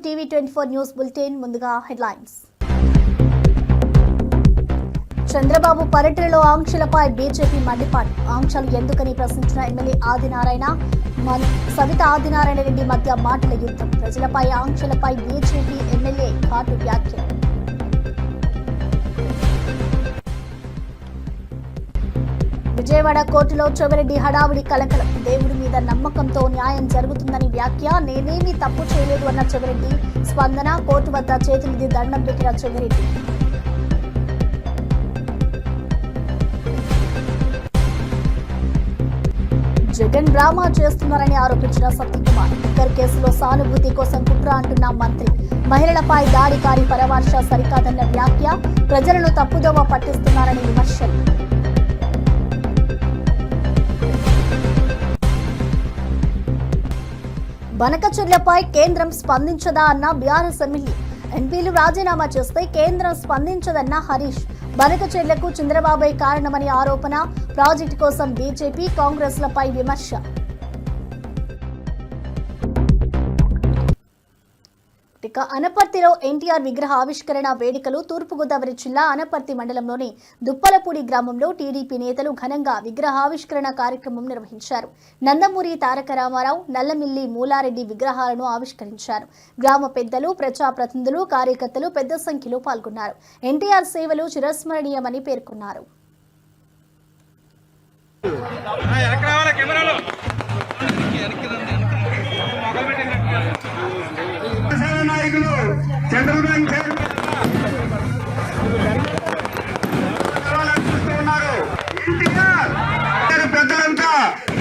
టీవీ24 news bulletin. ముందుగా headlines. Chandrababu పర్యటనలో ఆంక్షలపై BJP మండిపాటు. ఆంక్షలు ఎందుకని ప్రశ్నించిన ఎమ్మెల్యే ఆదినారాయణ, సవిత ఆదినారాయణ రెడ్డి మధ్య మాటల యుద్ధం. ప్రజలపై ఆంక్షలపై బీజేపీ ఎమ్మెల్యే ఘాటు వ్యాఖ్యలు. విజయవాడ కోర్టులో చెవిరెడ్డి హడావుడి కలకలం. దేవుడి మీద నమ్మకంతో న్యాయం జరుగుతుందని వ్యాఖ్య. నేనేమీ తప్పు చేయలేదు అన్న చెవిరెడ్డి. స్పందన. కోర్టు వద్ద చేతులది దండం పెట్టిన చెవిరెడ్డి. జగన్ డ్రామా చేస్తున్నారని ఆరోపించిన సత్యకుమార్. లిక్కర్ కేసులో సానుభూతి కోసం కుట్ర అంటున్న మంత్రి. మహిళలపై దాడికారి పరామర్శ సరికాదన్న వ్యాఖ్య. ప్రజలను తప్పుదోవ పట్టిస్తున్నారని విమర్శలు. బనకచెర్లపై కేంద్రం స్పందించదా అన్న బీఆర్ఎస్ ఎమ్మెల్యే. ఎంపీలు రాజీనామా చేస్తే కేంద్రం స్పందించదన్న హరీష్. బనకచెర్లకు చంద్రబాబే కారణమని ఆరోపణ. ప్రాజెక్టు కోసం బీజేపీ కాంగ్రెస్లపై విమర్శ. ఇక అనపర్తిలో ఎన్టీఆర్ విగ్రహ ఆవిష్కరణ వేడుకలు. తూర్పుగోదావరి జిల్లా అనపర్తి మండలంలోని దుప్పలపూడి గ్రామంలో టీడీపీ నేతలు ఘనంగా విగ్రహావిష్కరణ కార్యక్రమం నిర్వహించారు. నందమూరి తారక రామారావు, నల్లమిల్లి మూలారెడ్డి విగ్రహాలను ఆవిష్కరించారు. గ్రామ పెద్దలు, ప్రజాప్రతినిధులు, కార్యకర్తలు పెద్ద సంఖ్యలో పాల్గొన్నారు. ఎన్టీఆర్ సేవలు చిరస్మరణీయమని పేర్కొన్నారు. పెద్దలంతా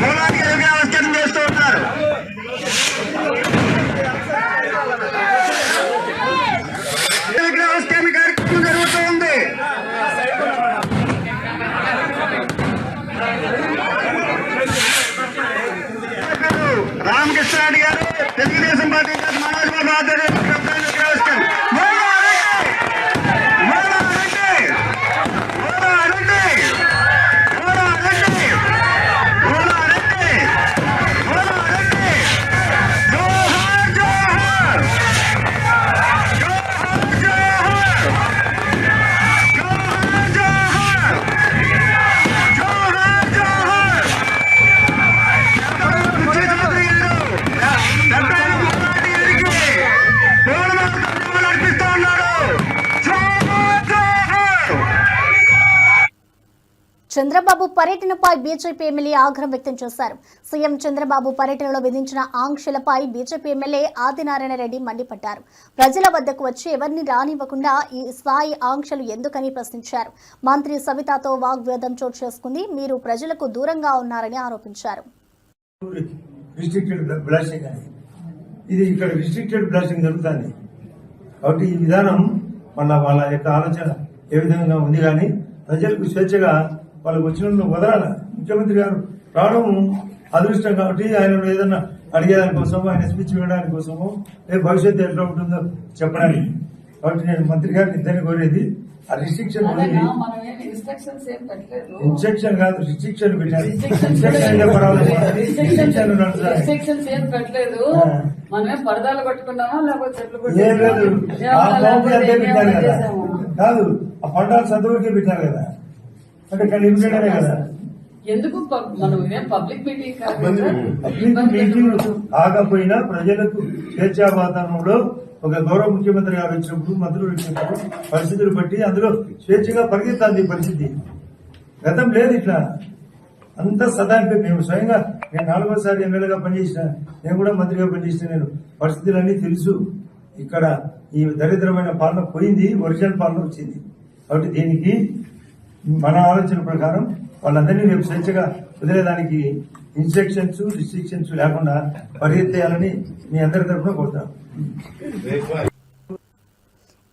మూలానికి ఆవిష్కరణ చేస్తూ ఉన్నారు. ఆవిష్కరణ కార్యక్రమం జరుగుతూ ఉంది. రామకృష్ణారెడ్డి గారు తెలుగుదేశం పార్టీ మనోజ్ బాబు ఆధ్వర్యంలో చంద్రబాబు పర్యటనపై బీజేపీ ఎమ్మెల్యే ఆగ్రహం వ్యక్తం చేశారు. సీఎం చంద్రబాబు పర్యటనలో విధించిన ఆంక్షలపై బీజేపీ ఎమ్మెల్యే ఆదినారాయణ రెడ్డి మండిపడ్డారు. ప్రజల వద్దకు వచ్చి ఎవరిని రానివ్వకుండా ఈ స్థాయి ఆంక్షలు ఎందుకని ప్రశ్నించారు. మంత్రి సవితతో వాగ్వాదం చోటు చేసుకుంది. మీరు ప్రజలకు దూరంగా ఉన్నారని ఆరోపించారు. ఇది ఇక్కడ రిస్ట్రిక్టెడ్ బ్లాస్టింగ్ జరుగుతుంది కాబట్టి ఈ విధానం వాళ్ళ యొక్క ఆలోచన ఏ విధంగా ఉంది. కానీ ప్రజలకు స్వేచ్ఛగా వాళ్ళకు వచ్చిన వదలాలి. ముఖ్యమంత్రి గారు రావడం అదృష్టం కాబట్టి ఆయన ఏదన్నా అడిగేదానికోసమో, ఆయన స్పీచ్ వినడానికి కోసమో, రేపు భవిష్యత్తు ఎట్లా ఉంటుందో చెప్పడానికి. కాబట్టి నేను మంత్రి గారిని ఇద్దరిని కోరేది ఆ రిస్ట్రిక్షన్ ఇన్స్ట్రక్షన్ కాదు, రిస్ట్రిక్షన్ పెట్టారు. ఏం లేదు, కాదు ఆ పంటలు చదువుకే పెట్టారు కదా, అంటే ఇక్కడ లిమిటెడ్ కదా. ఎందుకు పబ్లిక్ మీటింగ్ కాకపోయినా ప్రజలకు స్వేచ్ఛా వాతావరణంలో ఒక గౌరవ ముఖ్యమంత్రి గారు వచ్చినప్పుడు, మంత్రులు వచ్చినప్పుడు పరిస్థితులు బట్టి అందులో స్వేచ్ఛగా పరిగెత్తాలి పరిస్థితి. గతం లేదు ఇట్లా అంత సదాంపై. మేము స్వయంగా నేను 4వసారి ఎమ్మెల్యేగా పనిచేసిన, నేను కూడా మంత్రిగా పనిచేసిన, నేను పరిస్థితులన్నీ తెలుసు. ఇక్కడ ఈ దరిద్రమైన పాలన పోయింది, ఒరిజినల్ పాలన వచ్చింది. కాబట్టి దీనికి మన ఆలోచన ప్రకారం వాళ్ళందరినీ రేపు స్వేచ్ఛగా వదిలేదానికి ఇన్స్ట్రక్షన్స్, రిస్ట్రిక్షన్స్ లేకుండా పరిగెత్తేయాలని మీ అందరి తరఫున కోరుతాను.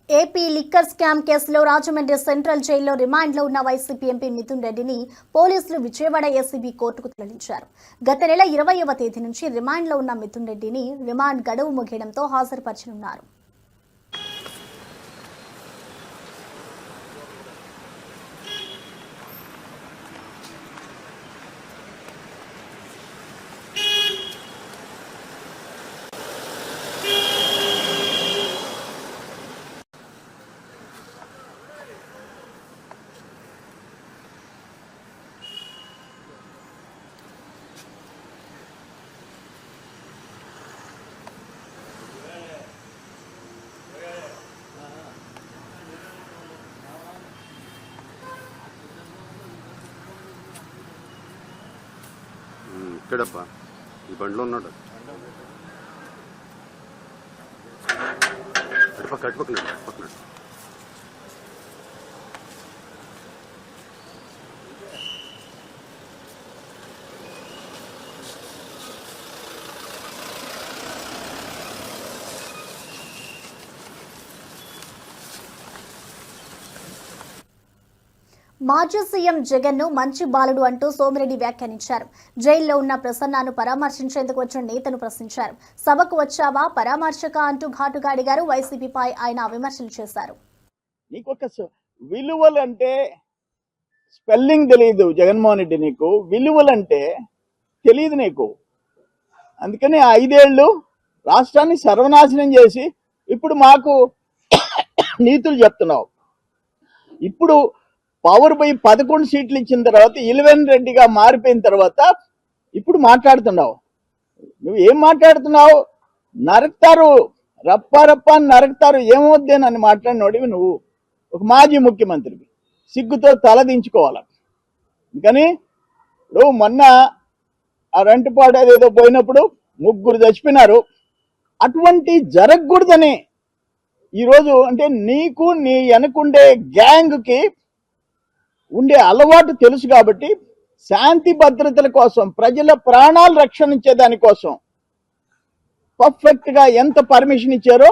ఏపీ లిక్కర్ స్కామ్ కేసులో రాజమండ్రి సెంట్రల్ జైల్లో రిమాండ్లో ఉన్న వైసీపీ ఎంపీ మిథున్ రెడ్డిని పోలీసులు విజయవాడ ఏసీబీ కోర్టుకు తరలించారు. గత నెల 20వ తేదీ నుంచి రిమాండ్లో ఉన్న మిథున్ రెడ్డిని రిమాండ్ గడువు ముగియడంతో హాజరుపరచనున్నారు. ఎక్కడప్ప ఈ బండిలో ఉన్నాడు కట్టుపక్కన మాజీ సీఎం జగన్ ను మంచి బాలుడు అంటూ సోమిరెడ్డి వ్యాఖ్యానించారు. జైల్లో ఉన్న ప్రసన్నను పరామర్శించేందుకు వచ్చిన నేతను ప్రశ్నించారు. సభకు వచ్చావా పరామర్శక అంటూ ఘాటుగా అడిగారు. వైసీపీపై ఆయన విమర్శలు చేశారు. నీకొక విలువలంటే స్పెల్లింగ్ తెలియదు జగన్మోహన్ రెడ్డి, నీకు విలువలంటే తెలియదు నీకు. అందుకని 5 ఏళ్ళు రాష్ట్రాన్ని సర్వనాశనం చేసి ఇప్పుడు మాకు నీతులు చెప్తున్నావు. ఇప్పుడు పవర్ పోయి 11 సీట్లు ఇచ్చిన తర్వాత 11 రెడ్డిగా మారిపోయిన తర్వాత ఇప్పుడు మాట్లాడుతున్నావు. నువ్వు ఏం మాట్లాడుతున్నావు? నరకుతారు, రప్ప నరకుతారు, ఏమవుద్దే నన్ను మాట్లాడినోడివి నువ్వు. ఒక మాజీ ముఖ్యమంత్రివి, సిగ్గుతో తలదించుకోవాలి. కానీ ఇప్పుడు మొన్న ఆ రెంటపాడు ఏదో పోయినప్పుడు 3 చచ్చిపోయినారు. అటువంటి జరగకూడదని ఈరోజు అంటే నీకు నీ వెనకుండే గ్యాంగ్కి ఉండే అలవాటు తెలుసు కాబట్టి శాంతి భద్రతల కోసం, ప్రజల ప్రాణాలు రక్షణించే దానికోసం పర్ఫెక్ట్ గా ఎంత పర్మిషన్ ఇచ్చారో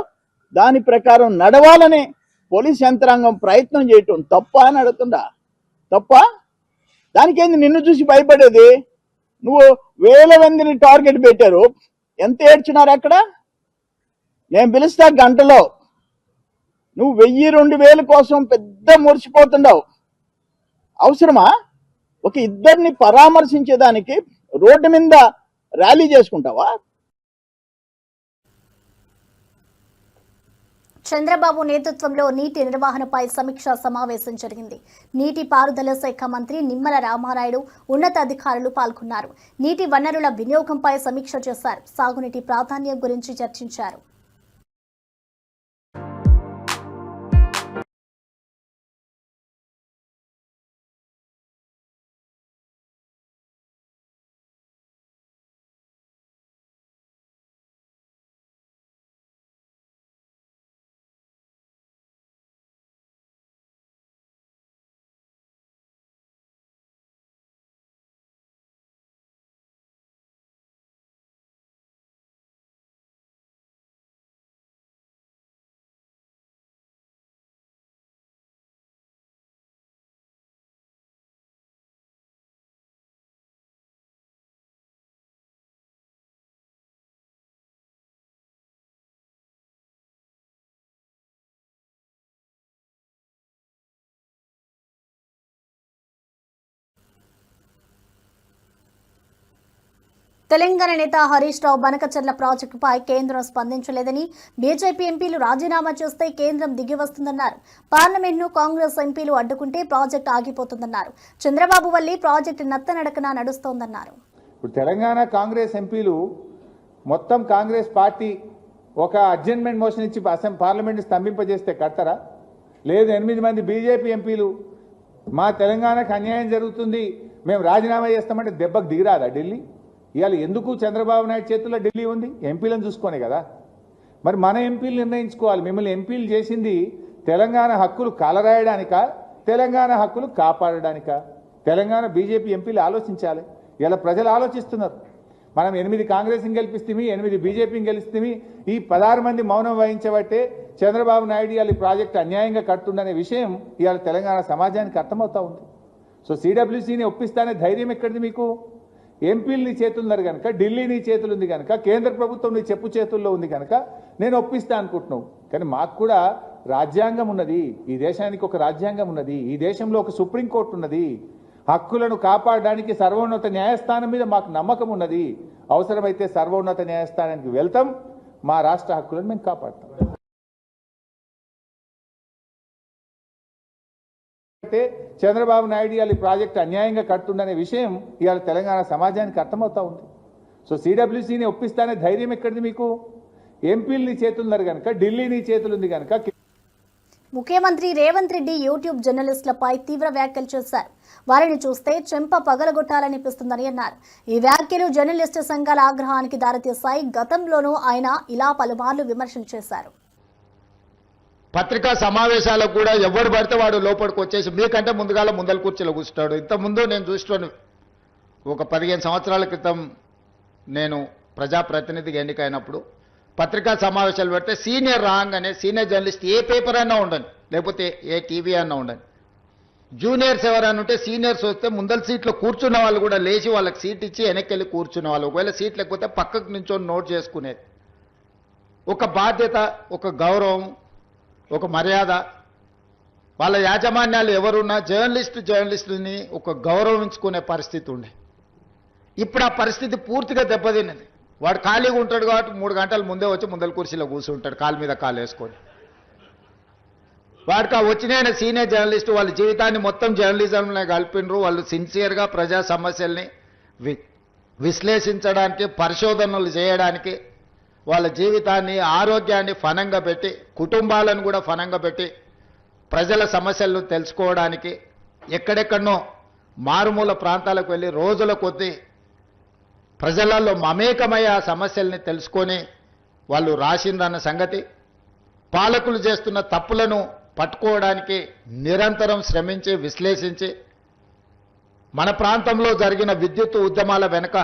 దాని ప్రకారం నడవాలని పోలీస్ యంత్రాంగం ప్రయత్నం చేయటం తప్ప అని అడుగుతుందా? తప్ప? దానికేంది నిన్ను చూసి భయపడేది? నువ్వు 1000 మందిని టార్గెట్ పెట్టారు, ఎంత ఏడ్చినారు అక్కడ? నేను పిలుస్తా గంటలో, నువ్వు 1000-2000 కోసం పెద్ద మురిసిపోతున్నావు. అవసరమా? ఒక ఇద్దరిని పరామర్శించేదానికి రోడ్డు మీద ర్యాలీ చేసుకుంటావా? చంద్రబాబు నేతృత్వంలో నీటి నిర్వహణపై సమీక్షా సమావేశం జరిగింది. నీటి పారుదల శాఖ మంత్రి నిమ్మల రామానాయుడు, ఉన్నతాధికారులు పాల్గొన్నారు. నీటి వనరుల వినియోగంపై సమీక్ష చేశారు. సాగునీటి ప్రాధాన్యం గురించి చర్చించారు. తెలంగాణ నేత హరీష్ రావు బనకచర్ల ప్రాజెక్టుపై కేంద్రం స్పందించలేదని, బీజేపీ ఎంపీలు రాజీనామా చేస్తే కేంద్రం దిగివస్తుందన్నారు. పార్లమెంట్ను కాంగ్రెస్ ఎంపీలు అడ్డుకుంటే ప్రాజెక్టు ఆగిపోతుందన్నారు. చంద్రబాబు వల్లే ప్రాజెక్టు నత్తనడకన నడుస్తోందన్నారు. ఇప్పుడు తెలంగాణ కాంగ్రెస్ ఎంపీలు మొత్తం కాంగ్రెస్ పార్టీ ఒక అడ్జర్న్మెంట్ మోషన్ ఇచ్చి పార్లమెంట్ స్తంభింపజేస్తే కడతారా? లేదు 8 మంది బీజేపీ ఎంపీలు మా తెలంగాణకు అన్యాయం జరుగుతుంది, మేము రాజీనామా చేస్తామంటే దెబ్బకు దిగిరాదా ఢిల్లీ? ఇవాళ ఎందుకు చంద్రబాబు నాయుడు చేతుల్లో ఢిల్లీ ఉంది? ఎంపీలను చూసుకొనే కదా. మరి మన ఎంపీలు నిర్ణయించుకోవాలి. మిమ్మల్ని ఎంపీలు చేసింది తెలంగాణ హక్కులు కలరాయడానికా, తెలంగాణ హక్కులు కాపాడడానికా? తెలంగాణ బీజేపీ ఎంపీలు ఆలోచించాలి. ఇలా ప్రజలు ఆలోచిస్తున్నారు. మనం 8 కాంగ్రెస్ని గెలిపిస్తేమి, 8 బీజేపీని గెలిస్తేమి, ఈ 16 మంది మౌనం వహించబట్టే చంద్రబాబు నాయుడు ఇవాళ ఈ ప్రాజెక్టు అన్యాయంగా కడుతుందనే విషయం ఇవాళ తెలంగాణ సమాజానికి అర్థమవుతా ఉంది. సో సిడబ్ల్యూసీని ఒప్పిస్తానే ధైర్యం ఎక్కడిది మీకు? ఎంపీలు నీ చేతులున్నారు కనుక, ఢిల్లీ నీ చేతులు ఉంది కనుక, కేంద్ర ప్రభుత్వం నీ చెప్పు చేతుల్లో ఉంది కనుక నేను ఒప్పిస్తా అనుకుంటున్నావు. కానీ మాకు కూడా రాజ్యాంగం ఉన్నది, ఈ దేశానికి ఒక రాజ్యాంగం ఉన్నది, ఈ దేశంలో ఒక సుప్రీంకోర్టు ఉన్నది. హక్కులను కాపాడడానికి సర్వోన్నత న్యాయస్థానం మీద మాకు నమ్మకం ఉన్నది. అవసరమైతే సర్వోన్నత న్యాయస్థానానికి వెళ్తాం, మా రాష్ట్ర హక్కులను మేము కాపాడతాం. చంద్రబాబు నాయుడు ఇవాళ ఈ ప్రాజెక్టు అన్యాయంగా కడుతుందనే విషయం ఇవాళ తెలంగాణ సమాజానికి అర్థమవుతా ఉంది. సో సిడబ్ల్యూసీని ఒప్పిస్తానే ధైర్యం ఎక్కడిది మీకు? ఎంపీలు నీ చేతులున్నారు కనుక, ఢిల్లీ నీ చేతులు ఉంది కనుక. ముఖ్యమంత్రి రేవంత్ రెడ్డి యూట్యూబ్ జర్నలిస్టులపై తీవ్ర వ్యాఖ్యలు చేశారు. వారిని చూస్తే చెంప పగలగొట్టాలనిపిస్తుందని అన్నారు. ఈ వ్యాఖ్యలు జర్నలిస్టు సంఘాల ఆగ్రహానికి దారితీశాయి. గతంలోనూ ఆయన ఇలా పలుమార్లు విమర్శలు చేశారు. పత్రికా సమావేశాలకు కూడా ఎవడు పడితే వాడు లోపలికి వచ్చేసి మీకంటే ముందల కుర్చీలో కూర్చుంటాడు. ఇంతకుముందు నేను చూస్తున్నాను, ఒక 15 సంవత్సరాల క్రితం నేను ప్రజాప్రతినిధిగా ఎన్నికైనప్పుడు పత్రికా సమావేశాలు పెడితే సీనియర్ రాగానే సీనియర్ జర్నలిస్ట్ ఏ పేపర్ అయినా ఉండండి, లేకపోతే ఏ టీవీ అయినా ఉండండి, జూనియర్స్ ఎవరైనా ఉంటే సీనియర్స్ వస్తే ముందల సీట్లో కూర్చున్న వాళ్ళు కూడా లేచి వాళ్ళకి సీట్ ఇచ్చి వెనక్కి వెళ్ళి కూర్చున్న వాళ్ళు, ఒకవేళ సీట్ లేకపోతే పక్కకు నుంచొని నోట్ చేసుకునేది. ఒక బాధ్యత, ఒక గౌరవం, ఒక మర్యాద. వాళ్ళ యాజమాన్యాలు ఎవరున్నా జర్నలిస్టుని ఒక గౌరవించుకునే పరిస్థితి ఉండే. ఇప్పుడు ఆ పరిస్థితి పూర్తిగా దెబ్బతిన్నది. వాడు ఖాళీగా ఉంటాడు కాబట్టి 3 గంటల ముందే వచ్చి ముందల కుర్చీలో కూర్చుంటాడు, కాలు మీద కాలు వేసుకొని. వాడికి ఆ వచ్చిన సీనియర్ జర్నలిస్టు వాళ్ళ జీవితాన్ని మొత్తం జర్నలిజంలో కలిపినరు. వాళ్ళు సిన్సియర్గా ప్రజా సమస్యల్ని విశ్లేషించడానికి, పరిశోధనలు చేయడానికి, వాళ్ళ జీవితాన్ని, ఆరోగ్యాన్ని ఫనంగా పెట్టి, కుటుంబాలను కూడా ఫనంగా పెట్టి ప్రజల సమస్యలను తెలుసుకోవడానికి ఎక్కడెక్కడనో మారుమూల ప్రాంతాలకు వెళ్ళి రోజుల కొద్దీ ప్రజలలో మమేకమయ్యే ఆ సమస్యల్ని తెలుసుకొని వాళ్ళు రాసిందన్న సంగతి, పాలకులు చేస్తున్న తప్పులను పట్టుకోవడానికి నిరంతరం శ్రమించి విశ్లేషించి, మన ప్రాంతంలో జరిగిన విద్యుత్ ఉద్యమాల వెనుక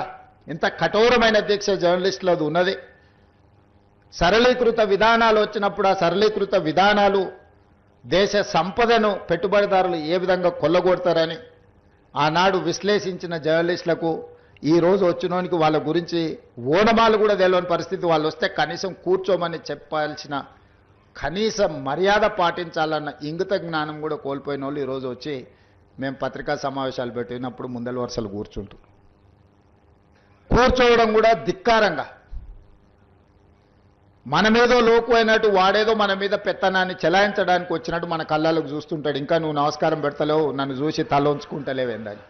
ఇంత కఠోరమైన దీక్ష జర్నలిస్టులది ఉన్నది. సరళీకృత విధానాలు వచ్చినప్పుడు ఆ సరళీకృత విధానాలు దేశ సంపదను పెట్టుబడిదారులు ఏ విధంగా కొల్లగొడతారని ఆనాడు విశ్లేషించిన జర్నలిస్టులకు ఈ రోజు వచ్చినోనికి వాళ్ళ గురించి ఓనమాలు కూడా తెలియని పరిస్థితి. వాళ్ళు వస్తే కనీసం కూర్చోమని చెప్పాల్సిన కనీస మర్యాద పాటించాలన్న ఇంగిత జ్ఞానం కూడా కోల్పోయిన వాళ్ళు ఈరోజు వచ్చి మేము పత్రికా సమావేశాలు పెట్టినప్పుడు ముందల వరుసలు కూర్చోవడం కూడా ధిక్కారంగా, మనమేదో లోకు అయినట్టు వాడేదో మన మీద పెత్తనాన్ని చెలాయించడానికి వచ్చినట్టు మన కళ్ళకు చూస్తుంటాడు. ఇంకా నువ్వు నమస్కారం పెడతలేవు, నన్ను చూసి తల ఉంచుకుంటలేవేందని.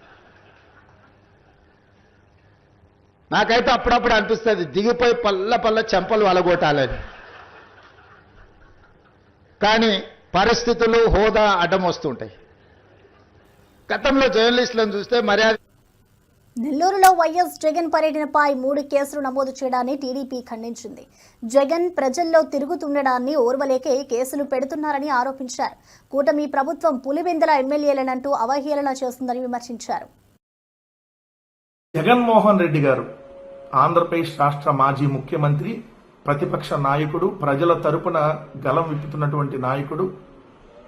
నాకైతే అప్పుడప్పుడు అనిపిస్తుంది దిగిపోయి పల్ల చెంపలు వలగొట్టాలని. కానీ పరిస్థితులు, హోదా అడ్డం వస్తుంటాయి. గతంలో జర్నలిస్టులను చూస్తే మర్యాద. నెల్లూరులో వైఎస్ జగన్ పర్యటనపై 3 కేసులు నమోదు చేయడాన్ని టీడీపీ ఖండించింది. జగన్ ప్రజల్లో తిరుగుతుండడాన్ని ఓర్వలేకే కేసులు పెడుతున్నారని ఆరోపించారు. కూటమి ప్రభుత్వం పులివెందుల ఎమ్మెల్యేలనంటూ అవహేళన చేస్తుందని విమర్శించారు. జగన్మోహన్ రెడ్డి గారు ఆంధ్రప్రదేశ్ రాష్ట్ర మాజీ ముఖ్యమంత్రి, ప్రతిపక్ష నాయకుడు, ప్రజల తరపున గలం విప్పుతున్నటువంటి నాయకుడు,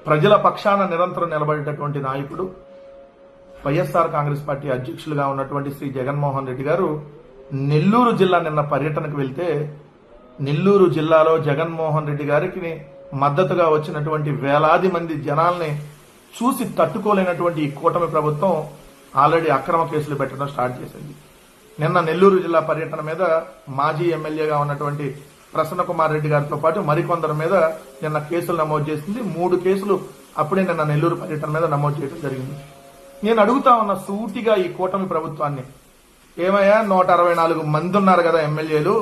ప్రజల పక్షాన నిరంతరం నిలబడేటటువంటి నాయకుడు, వైఎస్ఆర్ కాంగ్రెస్ పార్టీ అధ్యక్షులుగా ఉన్నటువంటి శ్రీ జగన్మోహన్ రెడ్డి గారు నెల్లూరు జిల్లా నిన్న పర్యటనకు వెళ్తే, నెల్లూరు జిల్లాలో జగన్మోహన్ రెడ్డి గారికి మద్దతుగా వచ్చినటువంటి వేలాది మంది జనాల్ని చూసి తట్టుకోలేనటువంటి ఈ కూటమి ప్రభుత్వం ఆల్రెడీ అక్రమ కేసులు పెట్టడం స్టార్ట్ చేసింది. నిన్న నెల్లూరు జిల్లా పర్యటన మీద మాజీ ఎమ్మెల్యేగా ఉన్నటువంటి ప్రసన్న కుమార్ రెడ్డి గారితో పాటు మరికొందరి మీద నిన్న కేసులు నమోదు చేసింది. 3 కేసులు అప్పుడే నిన్న నెల్లూరు పర్యటన మీద నమోదు చేయడం జరిగింది. నేను అడుగుతా ఉన్న సూటిగా ఈ కూటమి ప్రభుత్వాన్ని, ఏమయ్యా 164 మంది ఉన్నారు కదా ఎమ్మెల్యేలు,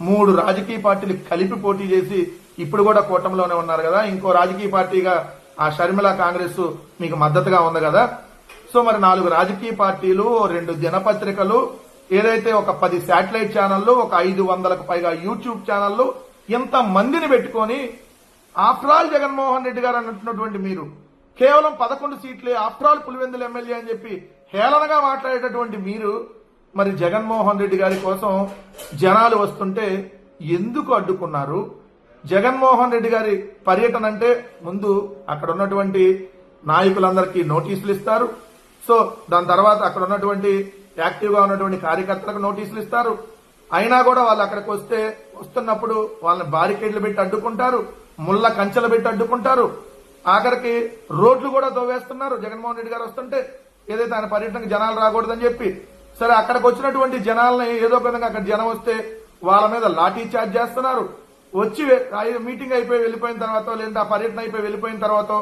3 రాజకీయ పార్టీలు కలిపి పోటీ చేసి ఇప్పుడు కూడా కూటమిలోనే ఉన్నారు కదా, ఇంకో రాజకీయ పార్టీగా ఆ షర్మిల కాంగ్రెస్ మీకు మద్దతుగా ఉంది కదా, సో మరి 4 రాజకీయ పార్టీలు, 2 దినపత్రికలు, ఏదైతే ఒక 10 శాటిలైట్ ఛానళ్లు, ఒక 500కు పైగా యూట్యూబ్ ఛానళ్లు, ఇంత మందిని పెట్టుకొని ఆఫ్టర్ ఆల్ జగన్మోహన్ రెడ్డి గారు అన్నట్టున్నటువంటి మీరు కేవలం 11 సీట్లే ఆఫ్టర్ ఆల్ పులివెందుల ఎమ్మెల్యే అని చెప్పి హేళనగా మాట్లాడేటటువంటి మీరు మరి జగన్మోహన్ రెడ్డి గారి కోసం జనాలు వస్తుంటే ఎందుకు అడ్డుకున్నారు? జగన్మోహన్ రెడ్డి గారి పర్యటన అంటే ముందు అక్కడ ఉన్నటువంటి నాయకులందరికీ నోటీసులు ఇస్తారు. సో దాని తర్వాత అక్కడ ఉన్నటువంటి యాక్టివ్ గా ఉన్నటువంటి కార్యకర్తలకు నోటీసులు ఇస్తారు. అయినా కూడా వాళ్ళు అక్కడికి వస్తున్నప్పుడు వాళ్ళని బారికేడ్లు పెట్టి అడ్డుకుంటారు, ముళ్ళ కంచెలు పెట్టి అడ్డుకుంటారు, ఆఖరికి రోడ్లు కూడా తవ్వేస్తున్నారు. జగన్మోహన్ రెడ్డి గారు వస్తుంటే ఏదైతే ఆయన పర్యటనకు జనాలు రాకూడదని చెప్పి, సరే అక్కడికి వచ్చినటువంటి జనాలని ఏదో ఒక విధంగా అక్కడ జనం వస్తే వాళ్ళ మీద లాఠీ చార్జ్ చేస్తున్నారు. వచ్చి మీటింగ్ అయిపోయి వెళ్ళిపోయిన తర్వాత, లేదంటే ఆ పర్యటన అయిపోయి వెళ్ళిపోయిన తర్వాత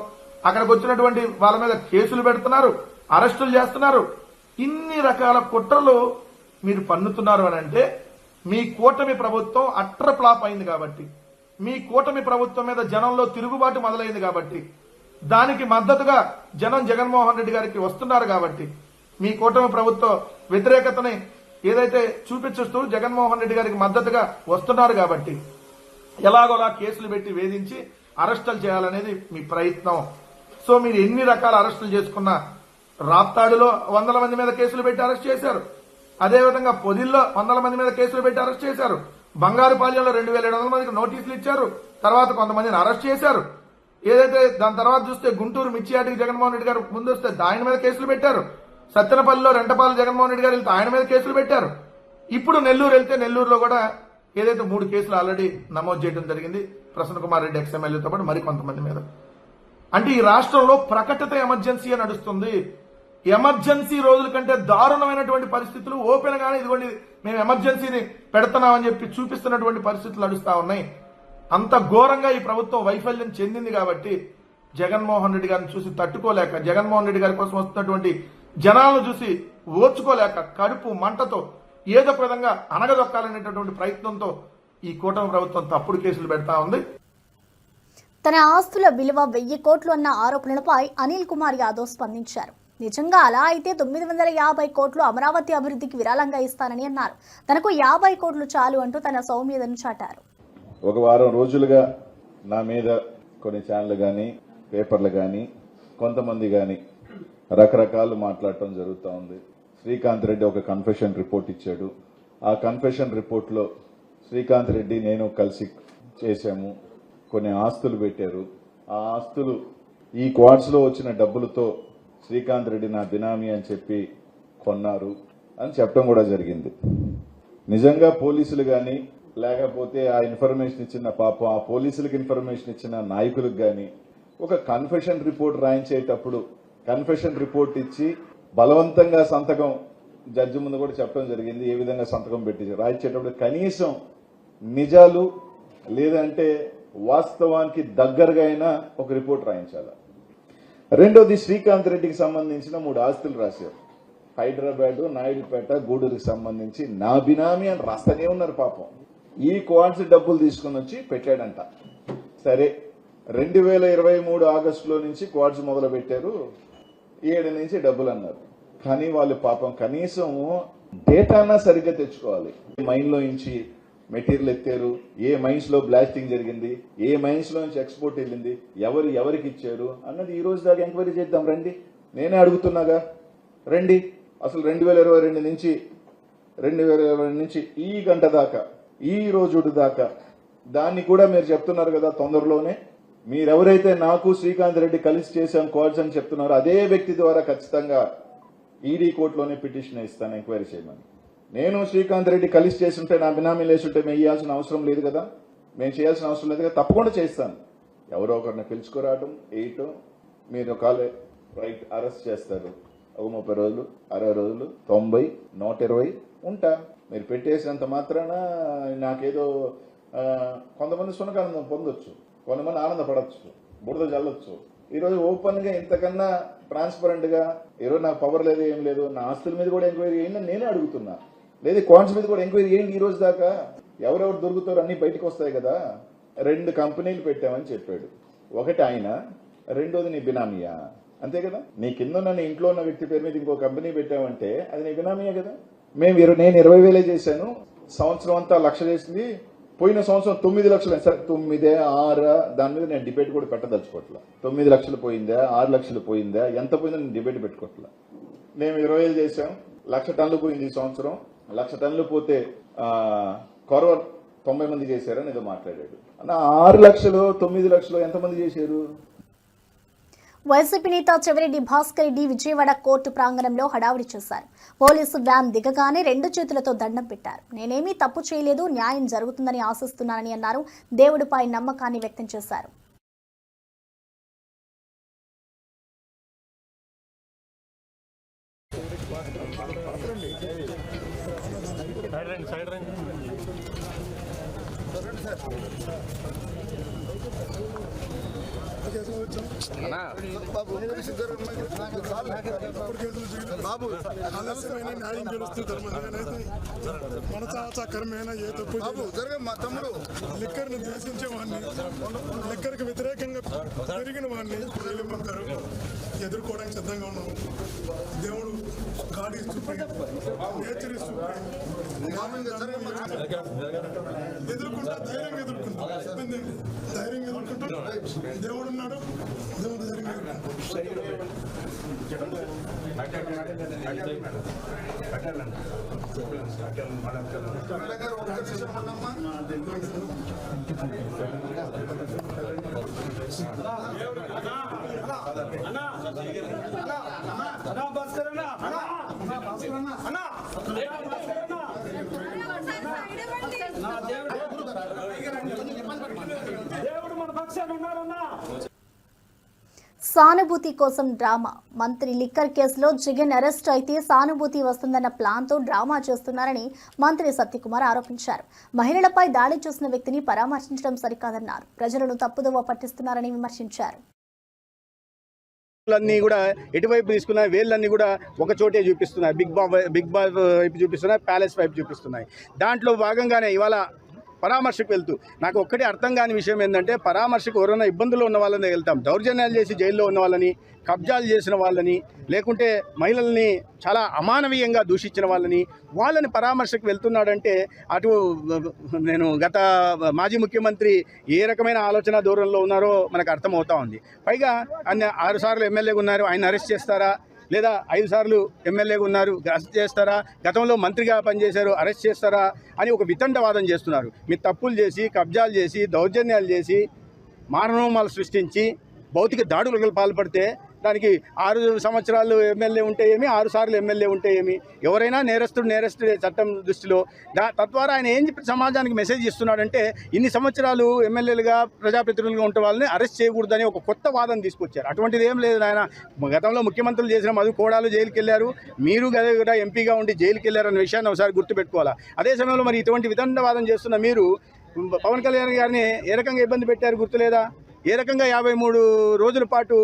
అక్కడికి వచ్చినటువంటి వాళ్ళ మీద కేసులు పెడుతున్నారు, అరెస్టులు చేస్తున్నారు. ఇన్ని రకాల కుట్రలు మీరు పన్నుతున్నారు అని అంటే మీ కూటమి ప్రభుత్వం అట్ర ఫ్లాప్ అయింది కాబట్టి, మీ కూటమి ప్రభుత్వం మీద జనంలో తిరుగుబాటు మొదలైంది కాబట్టి, దానికి మద్దతుగా జనం జగన్మోహన్ రెడ్డి గారికి వస్తున్నారు కాబట్టి, మీ కూటమి ప్రభుత్వ వ్యతిరేకతని ఏదైతే చూపించుతూ జగన్మోహన్ రెడ్డి గారికి మద్దతుగా వస్తున్నారు కాబట్టి ఎలాగోలా కేసులు పెట్టి వేధించి అరెస్టులు చేయాలనేది మీ ప్రయత్నం. సో మీరు ఎన్ని రకాల అరెస్టులు చేసుకున్నా, రాప్తాడులో 100 మంది మీద కేసులు పెట్టి అరెస్ట్ చేశారు, అదేవిధంగా పొదిల్లో 100 మంది మీద కేసులు పెట్టి అరెస్ట్ చేశారు, బంగారుపాలెంలో 2700 మందికి నోటీసులు ఇచ్చారు, తర్వాత కొంతమందిని అరెస్ట్ చేశారు. ఏదైతే దాని తర్వాత చూస్తే గుంటూరు మిర్చియాటికి జగన్మోహన్ రెడ్డి గారు ముందు వస్తే ఆయన మీద కేసులు పెట్టారు, సత్తెనపల్లిలో రెంటపాల జగన్మోహన్ రెడ్డి గారు వెళ్తే ఆయన మీద కేసులు పెట్టారు. ఇప్పుడు నెల్లూరు వెళ్తే నెల్లూరులో కూడా ఏదైతే 3 కేసులు ఆల్రెడీ నమోదు చేయడం జరిగింది, ప్రసన్న కుమార్ రెడ్డి ఎక్స్ఎమ్మెల్యేతో పాటు మరి కొంతమంది మీద. అంటే ఈ రాష్ట్రంలో ప్రకటిత ఎమర్జెన్సీ నడుస్తుంది. ఎమర్జెన్సీ రోజుల కంటే దారుణమైనటువంటి పరిస్థితులు ఓపెన్ గానే ఇదిగోండి మేము ఎమర్జెన్సీని పెడుతున్నామని చెప్పి చూపిస్తున్నటువంటి పరిస్థితులు నడుస్తా ఉన్నాయి. అంత ఘోరంగా ఈ ప్రభుత్వం వైఫల్యం చెందింది కాబట్టి జగన్మోహన్ రెడ్డి గారిని చూసి తట్టుకోలేక, జగన్మోహన్ రెడ్డి గారి కోసం వస్తున్నటువంటి జనాలను చూసి ఓర్చుకోలేక కడుపు మంటతో ఏదో ఒక విధంగా అనగదొక్కాలనేటటువంటి ప్రయత్నంతో ఈ కూటమి ప్రభుత్వం తప్పుడు కేసులు పెడతా ఉంది. తన ఆస్తుల విలువ 1000 కోట్లు అన్న ఆరోపణలపై అనిల్ కుమార్ యాదవ్ స్పందించారు. నిజంగా అలా అయితే 950 కోట్లు అమరావతి అభివృద్ధికి విరాళంగా ఇస్తానని అన్నారు. తనకు 50 కోట్లు చాలు అంటూ తన సౌమ్యతను చాటారు. ఒక వారం రోజులుగా నా మీద కొన్ని ఛానళ్లు కానీ పేపర్లు కానీ కొంతమంది కానీ రకరకాలు మాట్లాడటం జరుగుతూ ఉంది. శ్రీకాంత్ రెడ్డి ఒక కన్ఫెషన్ రిపోర్ట్ ఇచ్చాడు. ఆ కన్ఫెషన్ రిపోర్ట్లో శ్రీకాంత్ రెడ్డి నేను కలిసి చేశాము, కొన్ని ఆస్తులు పెట్టారు. ఆ ఆస్తులు ఈ క్వార్ట్స్లో వచ్చిన డబ్బులతో శ్రీకాంత్ రెడ్డి నా బినామీ అని చెప్పి కొన్నారు అని చెప్పడం కూడా జరిగింది. నిజంగా పోలీసులు కానీ లేకపోతే ఆ ఇన్ఫర్మేషన్ ఇచ్చిన పాపం ఆ పోలీసులకు ఇన్ఫర్మేషన్ ఇచ్చిన నాయకులకు కానీ ఒక కన్ఫెషన్ రిపోర్ట్ రాయించేటప్పుడు కన్ఫెషన్ రిపోర్ట్ ఇచ్చి బలవంతంగా సంతకం జడ్జి ముందు కూడా చెప్పడం జరిగింది, ఏ విధంగా సంతకం పెట్టి రాయించేటప్పుడు కనీసం నిజాలు లేదంటే వాస్తవానికి దగ్గరగా అయినా ఒక రిపోర్ట్ రాయించాలి. రెండోది శ్రీకాంత్ రెడ్డికి సంబంధించిన 3 ఆస్తులు రాశారు. హైదరాబాద్, నాయుడుపేట, గూడూరుకి సంబంధించి నా బినామీ అని రాస్తూనే ఉన్నారు. పాపం ఈ క్వార్ట్స్ డబ్బులు తీసుకుని వచ్చి పెట్టాడంట. సరే 2023 ఆగస్టులో నుంచి క్వార్ట్స్ మొదలు పెట్టారు, 7 నుంచి డబ్బులు అన్నారు. కానీ వాళ్ళు పాపం కనీసం డేటానా సరిగ్గా తెచ్చుకోవాలి. మైన్ లో నుంచి మెటీరియల్ ఎత్తారు, ఏ మైన్స్ లో బ్లాస్టింగ్ జరిగింది, ఏ మైన్స్ లో నుంచి ఎక్స్పోర్ట్ వెళ్ళింది, ఎవరికి ఇచ్చారు అన్నది ఈ రోజు దాకా ఎంక్వైరీ చేద్దాం రండి. నేనే అడుగుతున్నాగా రండి. అసలు 2022 నుంచి ఈ గంట దాకా ఈ రోజు దాకా దాన్ని కూడా మీరు చెప్తున్నారు కదా తొందరలోనే. మీరెవరైతే నాకు శ్రీకాంత్ రెడ్డి కలిసి చేశాం క్వార్ట్స్ అని చెప్తున్నారో అదే వ్యక్తి ద్వారా ఖచ్చితంగా ఈడీ కోర్టులోనే పిటిషన్ ఇస్తాను ఎంక్వైరీ చేయమని. నేను శ్రీకాంత్ రెడ్డి కలిసి చేస్తుంటే నా బినామీలు వేస్తుంటే మేము ఇవ్వాల్సిన అవసరం లేదు కదా, మేము చేయాల్సిన అవసరం లేదు కదా, తప్పకుండా చేస్తాను. ఎవరో ఒకరిని పిలుచుకురావడం వేయటం, మీరు కాలే రైట్ అరెస్ట్ చేస్తారు. ఒక 30 రోజులు, 60 రోజులు, 90, 120 ఉంటా. మీరు పెట్టేసినంత మాత్రాన నాకేదో కొంతమంది సునకానందం పొందొచ్చు, కొంతమంది ఆనందపడవచ్చు, బురద జల్లొచ్చు. ఈరోజు ఓపెన్ గా ఇంతకన్నా ట్రాన్స్పరెంట్ గా ఈరోజు నాకు పవర్ లేదు, ఏం లేదు, నా ఆస్తుల మీద కూడా ఎంక్వైరీ చేయండి నేనే అడుగుతున్నా. లేదు క్వాంట్స్ మీద కూడా ఎంక్వైరీ చేయండి. ఈ రోజు దాకా ఎవరెవరు దొరుకుతారో అన్ని బయటకు వస్తాయి కదా. 2 కంపెనీలు పెట్టామని చెప్పాడు. ఒకటి ఆయన, రెండోది నీ బినామీయా, అంతే కదా. నీ కింద ఉన్న నీ ఇంట్లో ఉన్న వ్యక్తి పేరు మీద ఇంకో కంపెనీ పెట్టామంటే అది నీ బినామీయే కదా. నేను 20,000 చేశాను, సంవత్సరం అంతా 1,00,000 చేసింది. పోయిన సంవత్సరం 9 లక్షలు, సరే 9, 6 దాని మీద నేను డిబేట్ కూడా పెట్టదలుచుకోవట్లా. 9 లక్షలు పోయిందా, 6 లక్షలు పోయిందా, ఎంత పోయిందో నేను డిబేట్ పెట్టుకోవట్లా. మేము 20,000 చేశాం, 1,00,000 టన్నులు పోయింది ఈ సంవత్సరం. 1,00,000 టన్నులు పోతే కొరవ 90 మంది చేశారని ఏదో మాట్లాడాడు. అన్న 6 లక్షలు 9 లక్షలు ఎంతమంది చేశారు? వైసీపీ నేత చెవిరెడ్డి భాస్కర్ రెడ్డి విజయవాడ కోర్టు ప్రాంగణంలో హడావుడి చేశారు. పోలీసు వ్యాన్ దిగగానే 2 చేతులతో దండం పెట్టారు. నేనేమీ తప్పు చేయలేదు, న్యాయం జరుగుతుందని ఆశిస్తున్నానని అన్నారు. దేవుడిపై నమ్మకాన్ని వ్యక్తం చేశారు. సైడ్ బాబు ఆలస్యమైన న్యాయం గెలుస్తుంది మన చాకరమైన ఏ తప్పు మా తమ్ముడు లిక్కర్ని ద్వేషించేవాడిని, లిక్కర్కి వ్యతిరేకంగా పెరిగిన వాడిని ఏమంటారు ఎదుర్కోవడానికి సిద్ధంగా ఉన్నాము. దేవుడు God is supreme, nature is supreme. ఎదుర్కొంటా ధైర్యంగా ఎదుర్కొంటా, ధైర్యంగా ఎదుర్కొంటా. దేవుడు ఉన్నాడు, దేవుడు ధైర్యంగా దేవుడు మన పక్షాన ఉన్నారన్నా. సానుభూతి కోసం డ్రామా. మంత్రి లిక్కర్ కేసులో జగన్ అరెస్ట్ అయితే సానుభూతి వస్తుందన్న ప్లాన్తో డ్రామా చేస్తున్నారని మంత్రి సత్యకుమార్ ఆరోపించారు. మహిళలపై దాడి చేసిన వ్యక్తిని పరామర్శించడం సరికాదన్నారు. ప్రజలను తప్పుదోవ పట్టిస్తున్నారని విమర్శించారు. అన్నీ కూడా ఎటువైపు తీసుకున్నాయి, వేళ్ళన్నీ కూడా ఒక చోటే చూపిస్తున్నాయి. బిగ్ బాస్ వైపు చూపిస్తున్నాయి, ప్యాలెస్ వైపు చూపిస్తున్నాయి. దాంట్లో భాగంగానే ఇవాళ పరామర్శకు వెళ్తూ నాకు ఒక్కటే అర్థం కాని విషయం ఏంటంటే, పరామర్శకు ఎవరైనా ఇబ్బందుల్లో ఉన్న వాళ్ళని వెళ్తాం, దౌర్జన్యాలు చేసి జైల్లో ఉన్న వాళ్ళని, కబ్జాలు చేసిన వాళ్ళని, లేకుంటే మహిళల్ని చాలా అమానవీయంగా దూషించిన వాళ్ళని పరామర్శకు వెళ్తున్నాడంటే అటు నేను గత మాజీ ముఖ్యమంత్రి ఏ రకమైన ఆలోచన ధోరణిలో ఉన్నారో మనకు అర్థమవుతా ఉంది. పైగా ఆయన 6 సార్లు ఎమ్మెల్యేగా ఉన్నారు, ఆయన అరెస్ట్ చేస్తారా? లేదా 5 సార్లు ఎమ్మెల్యేగా ఉన్నారు, అరెస్ట్ చేస్తారా? గతంలో మంత్రిగా పనిచేశారు, అరెస్ట్ చేస్తారా అని ఒక వితండవాదం చేస్తున్నారు. మీరు తప్పులు చేసి, కబ్జాలు చేసి, దౌర్జన్యాలు చేసి, మారణోమాలు సృష్టించి, భౌతిక దాడులకు పాల్పడితే దానికి 6 సంవత్సరాలు ఎమ్మెల్యే ఉంటే ఏమి, 6 సార్లు ఎమ్మెల్యే ఉంటే ఏమి? ఎవరైనా నేరస్తుడే చట్టం దృష్టిలో. తద్వారా ఆయన ఏం చెప్పి సమాజానికి మెసేజ్ ఇస్తున్నాడంటే, ఇన్ని సంవత్సరాలు ఎమ్మెల్యేలుగా ప్రజాప్రతినిధులుగా ఉంటే వాళ్ళని అరెస్ట్ చేయకూడదని ఒక కొత్త వాదన తీసుకొచ్చారు. అటువంటిది ఏం లేదు. ఆయన గతంలో ముఖ్యమంత్రులు చేసిన మధు కోడాలు జైలుకి వెళ్ళారు, మీరు కూడా ఎంపీగా ఉండి జైలుకి వెళ్ళారన్న విషయాన్ని ఒకసారి గుర్తుపెట్టుకోవాలా. అదే సమయంలో మరి ఇటువంటి వితండవాదం చేస్తున్న మీరు పవన్ కళ్యాణ్ గారిని ఏ రకంగా ఇబ్బంది పెట్టారు గుర్తులేదా? ఏ రకంగా 53 రోజుల పాటు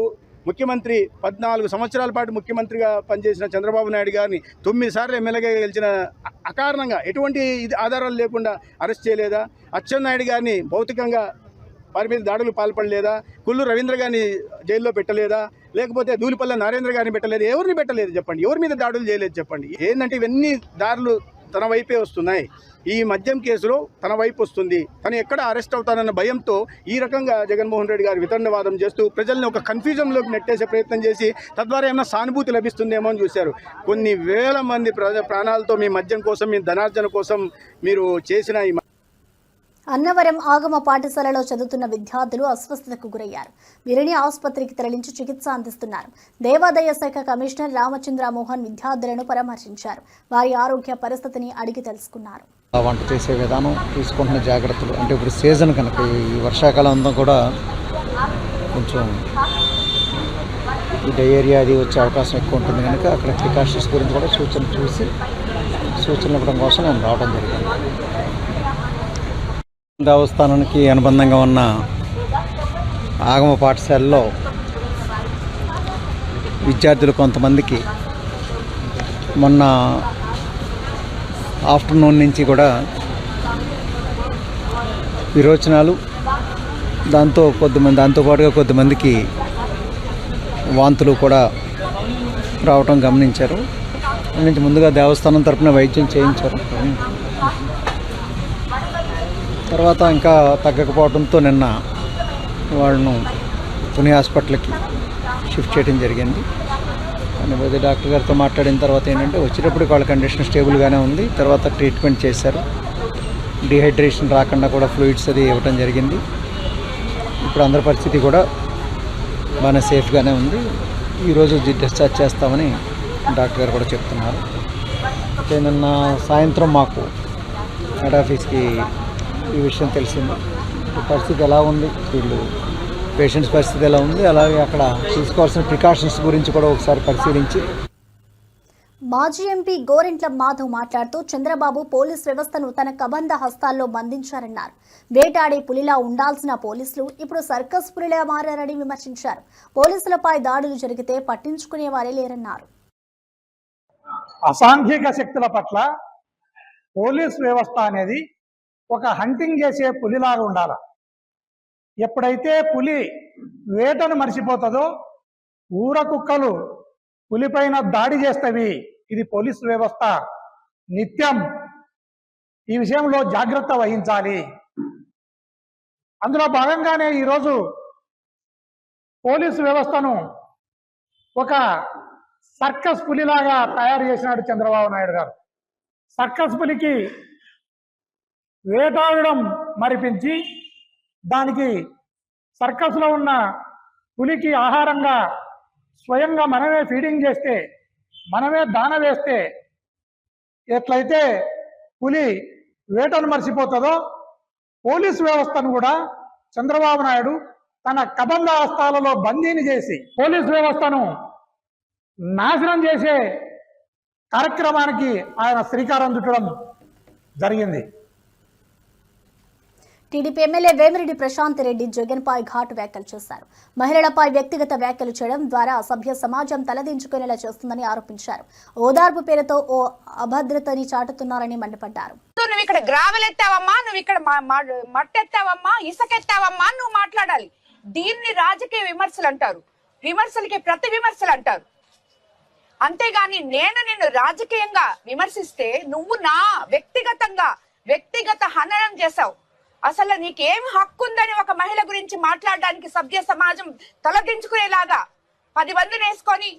ముఖ్యమంత్రి, 14 సంవత్సరాల పాటు ముఖ్యమంత్రిగా పనిచేసిన చంద్రబాబు నాయుడు గారిని 9 సార్లు ఎమ్మెల్యేగా గెలిచిన అకారణంగా ఎటువంటి ఆధారాలు లేకుండా అరెస్ట్ చేయలేదా? అచ్చెన్నాయుడు గారిని భౌతికంగా వారి మీద దాడులు పాల్పడలేదా? కుల్లు రవీంద్ర గారిని జైల్లో పెట్టలేదా? లేకపోతే ధూళిపల్ల నరేంద్ర గారిని పెట్టలేదు? ఎవరిని పెట్టలేదు చెప్పండి? ఎవరి మీద దాడులు చేయలేదు చెప్పండి? ఏంటంటే ఇవన్నీ దారులు తన వైపే వస్తున్నాయి. ఈ మద్యం కేసులో తన వైపు వస్తుంది, తను ఎక్కడ అరెస్ట్ అవుతానన్న భయంతో ఈ రకంగా జగన్మోహన్ రెడ్డి గారు వితండవాదం చేస్తూ ప్రజల్ని ఒక కన్ఫ్యూజన్లోకి నెట్టేసే ప్రయత్నం చేసి తద్వారా ఏమైనా సానుభూతి లభిస్తుందేమో అని చూశారు. కొన్ని వేల మంది ప్రాణాలతో మీ మద్యం కోసం, మీ ధనార్జన కోసం మీరు చేసిన ఈ అన్నవరం ఆగమ పాఠశాలలో చదువుతున్న విద్యార్థులు అస్వస్థతకు గురయ్యారు. వీరిని ఆసుపత్రికి తరలించి చికిత్స అందిస్తున్నారు. దేవాదాయ శాఖ కమిషనర్ రామచంద్ర మోహన్ విద్యార్థులను పరామర్శించారు. వారి ఆరోగ్య పరిస్థితిని అడిగి తెలుసుకున్నారు. వంట చేసే విధానం, తీసుకుంటున్న జాగ్రత్తలు, అంటే ఇప్పుడు సీజన్ కనుక ఈ వర్షాకాలం అంతా కూడా కొంచెం ఈ డయేరియా అది వచ్చే అవకాశం ఎక్కువ ఉంటుంది కనుక అక్కడ ప్రికాషన్స్ గురించి కూడా సూచనలు ఇవ్వడం కోసం నేను రావడం జరిగింది. దేవస్థానానికి అనుబంధంగా ఉన్న ఆగమ పాఠశాలలో విద్యార్థులు కొంతమందికి మొన్న ఆఫ్టర్నూన్ నుంచి కూడా విరోచనాలు, దాంతోపాటుగా కొద్దిమందికి వాంతులు కూడా రావటం గమనించారు. నుంచి ముందుగా దేవస్థానం తరపున వైద్యం చేయించారు. తర్వాత ఇంకా తగ్గకపోవడంతో నిన్న వాళ్ళను పుణె హాస్పిటల్కి షిఫ్ట్ చేయడం జరిగింది. కానీ డాక్టర్ గారితో మాట్లాడిన తర్వాత ఏంటంటే వచ్చేటప్పటికి వాళ్ళ కండిషన్ స్టేబుల్గానే ఉంది. తర్వాత ట్రీట్మెంట్ చేశారు. డిహైడ్రేషన్ రాకుండా కూడా ఫ్లూయిడ్స్ అది ఇవ్వటం జరిగింది. ఇప్పుడు అందరి పరిస్థితి కూడా బాగానే సేఫ్గానే ఉంది. ఈరోజు డిశ్చార్జ్ చేస్తామని డాక్టర్ గారు కూడా చెప్తున్నారు. అయితే నిన్న సాయంత్రం మాకు హెడ్ ఆఫీస్కి ఈ విషయం తెలిసింది. పరిస్థితి ఎలా ఉంది, వీళ్ళు పేషెంట్స్ పరిస్థితి ఎలా ఉంది, అలాగే అక్కడ తీసుకోవాల్సిన ప్రికాషన్స్ గురించి కూడా ఒకసారి పరిశీలించి మాజీ ఎంపీ గోరింట్ల మాధవ్ మాట్లాడుతూ చంద్రబాబు పోలీస్ వ్యవస్థను తన కబంధ హస్తాల్లో బంధించారన్నారు. వేటాడే పులిలా ఉండాల్సిన పోలీసులు ఇప్పుడు సర్కస్ పులిలా మారారని విమర్శించారు. పోలీసులపై దాడులు జరిగితే పట్టించుకునేవారే లేరన్నారు. అసాంఘిక శక్తుల పట్ల పోలీస్ వ్యవస్థ అనేది ఒక హంటింగ్ చేసే పులిలాగా ఉండాల. ఎప్పుడైతే పులి వేటను మర్చిపోతుందో ఊర కుక్కలు పులిపైన దాడి చేస్తవి. ఇది పోలీసు వ్యవస్థ నిత్యం ఈ విషయంలో జాగ్రత్త వహించాలి. అందులో భాగంగానే ఈరోజు పోలీసు వ్యవస్థను ఒక సర్కస్ పులిలాగా తయారు చేసినాడు చంద్రబాబు నాయుడు గారు. సర్కస్ పులికి వేటాడడం మరిపించి దానికి సర్కస్లో ఉన్న పులికి ఆహారంగా స్వయంగా మనమే ఫీడింగ్ చేస్తే, మనమే దాన వేస్తే ఎట్లయితే పులి వేటను మర్చిపోతుందో పోలీసు వ్యవస్థను కూడా చంద్రబాబు నాయుడు తన కబంధ హస్తాలలో బందీని చేసి పోలీసు వ్యవస్థను నాశనం చేసే కార్యక్రమానికి ఆయన శ్రీకారం చుట్టడం జరిగింది. టీడీపీ ఎమ్మెల్యే వేమిరెడ్డి ప్రశాంత్ రెడ్డి జగన్పై ఘాటు వ్యాఖ్యలు చేశారు. మహిళలపై వ్యక్తిగత వ్యాఖ్యలు చేయడం ద్వారా సభ్య సమాజం తలదించుకునేలా చేస్తుందని ఆరోపించారు. ఓదార్పు పేరుతో ఓ అభద్రతని చాటుతున్నారని మండిపడ్డారు. నువ్వు ఇక్కడ గ్రావెల్ ఎత్తావమ్మా, నువ్వు ఇక్కడ మట్టెత్తావమ్మా, ఇసుకెత్తావమ్మా, నువ్వు మాట్లాడాలి. దీన్ని రాజకీయ విమర్శలు అంటారు. విమర్శలకి ప్రతి విమర్శలు అంటారు. అంతేగాని నేను నిన్ను రాజకీయంగా విమర్శిస్తే నువ్వు నా వ్యక్తిగత హననం చేశావు. అసలు నీకేం హక్కు ఉందని ఒక మహిళ గురించి మాట్లాడడానికి సభ్య సమాజం తలదించుకునేలాగా 10 మందిని వేసుకొని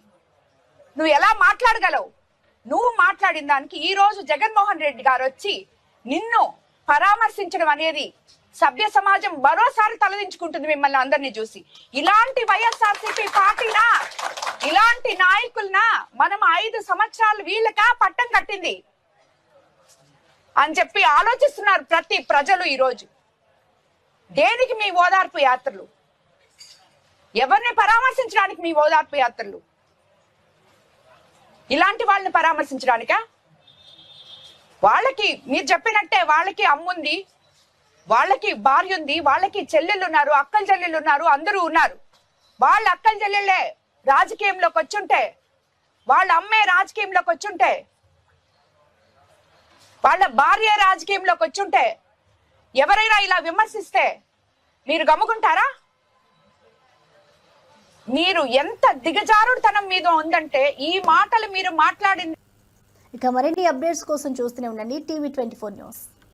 నువ్వు ఎలా మాట్లాడగలవు? నువ్వు మాట్లాడిన దానికి ఈ రోజు జగన్మోహన్ రెడ్డి గారు వచ్చి నిన్ను పరామర్శించడం అనేది సభ్య సమాజం మరోసారి తలదించుకుంటుంది మిమ్మల్ని అందరినీ చూసి. ఇలాంటి వైఎస్ఆర్సీపీ పార్టీనా, ఇలాంటి నాయకులనా మనం 5 సంవత్సరాలు వీళ్ళకా పట్టం కట్టింది అని చెప్పి ఆలోచిస్తున్నారు ప్రతి ప్రజలు. ఈ రోజు దేనికి మీ ఓదార్పు యాత్రలు? ఎవరిని పరామర్శించడానికి మీ ఓదార్పు యాత్రలు? ఇలాంటి వాళ్ళని పరామర్శించడానికా? వాళ్ళకి మీరు చెప్పినట్టే వాళ్ళకి అమ్ముంది, వాళ్ళకి భార్య ఉంది, వాళ్ళకి చెల్లెళ్ళు ఉన్నారు, అక్కలు చెల్లెళ్ళు ఉన్నారు, అందరూ ఉన్నారు. వాళ్ళ అక్కలు చెల్లెళ్ళే రాజకీయంలోకి వచ్చుంటే, వాళ్ళ అమ్మే రాజకీయంలోకి వచ్చుంటే, వాళ్ళ భార్య రాజకీయంలోకి వచ్చుంటే ఎవరైనా ఇలా విమర్శిస్తే మీరు గమ్ముకుంటారా? మీరు ఎంత దిగజారుడుతనం మీద ఉందంటే ఈ మాటలు మీరు మాట్లాడింది. ఇక మరిన్ని అప్డేట్స్ కోసం చూస్తూనే ఉండండి టీవీ 24 న్యూస్.